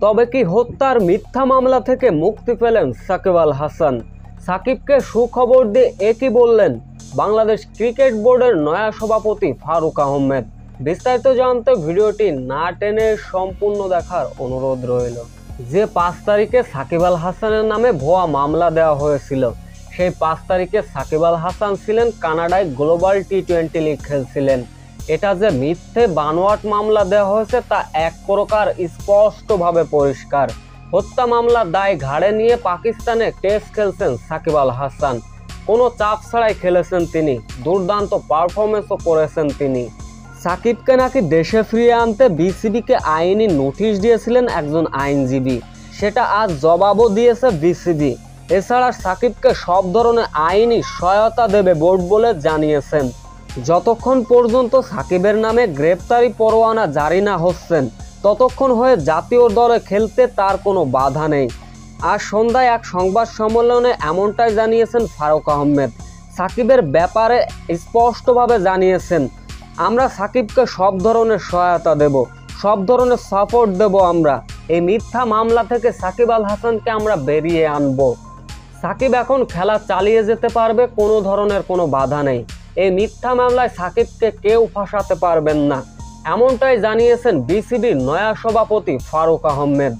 তবে কি হত্যার মিথ্যা মামলা থেকে মুক্তি পেলেন সাকিব আল হাসান? সাকিবকে সুখবর দিয়ে একই বললেন বাংলাদেশ ক্রিকেট বোর্ডের নয়া সভাপতি ফারুক আহমেদ। বিস্তারিত জানতে ভিডিওটি না টেনে সম্পূর্ণ দেখার অনুরোধ রইল। যে 5 তারিখে সাকিব আল হাসানের নামে ভুয়া মামলা দেওয়া হয়েছিল, সেই 5 তারিখে সাকিব আল হাসান ছিলেন কানাডায় গ্লোবাল টি-20 লিগ খেলছিলেন। এটা যে মিথ্যে বানোয়াট মামলা দেওয়া হয়েছে তা এক প্রকার স্পষ্টভাবে পরিষ্কার। হত্যা মামলার দায় ঘাড়ে নিয়ে পাকিস্তানে টেস্ট খেলছেন সাকিব আল হাসান। কোনো চাপ ছাড়াই খেলেছেন তিনি, দুর্দান্ত পারফরমেন্সও করেছেন তিনি। সাকিবকে নাকি দেশে ফিরিয়ে আনতে বিসিবিকে আইনি নোটিশ দিয়েছিলেন একজন আইনজীবী, সেটা আজ জবাবও দিয়েছে বিসিবি। এছাড়া সাকিবকে সব ধরনের আইনি সহায়তা দেবে বোর্ড বলে জানিয়েছেন। যতক্ষণ পর্যন্ত সাকিবের নামে গ্রেপ্তারি পরোয়ানা জারি না হচ্ছেন ততক্ষণ হয়ে জাতীয় দলে খেলতে তার কোনো বাধা নেই। আজ সন্ধ্যায় এক সংবাদ সম্মেলনে এমনটাই জানিয়েছেন ফারুক আহমেদ। সাকিবের ব্যাপারে স্পষ্টভাবে জানিয়েছেন, আমরা সাকিবকে সব ধরনের সহায়তা দেব, সব ধরনের সাপোর্ট দেব। আমরা এই মিথ্যা মামলা থেকে সাকিব আল হাসানকে আমরা বেরিয়ে আনব। সাকিব এখন খেলা চালিয়ে যেতে পারবে, কোনো ধরনের কোনো বাধা নেই। এই মিথ্যা মামলায় সাকিবকে কেউ ফাঁসাতে পারবেন না, এমনটাই জানিয়েছেন বিসিবির নয়া সভাপতি ফারুক আহমেদ।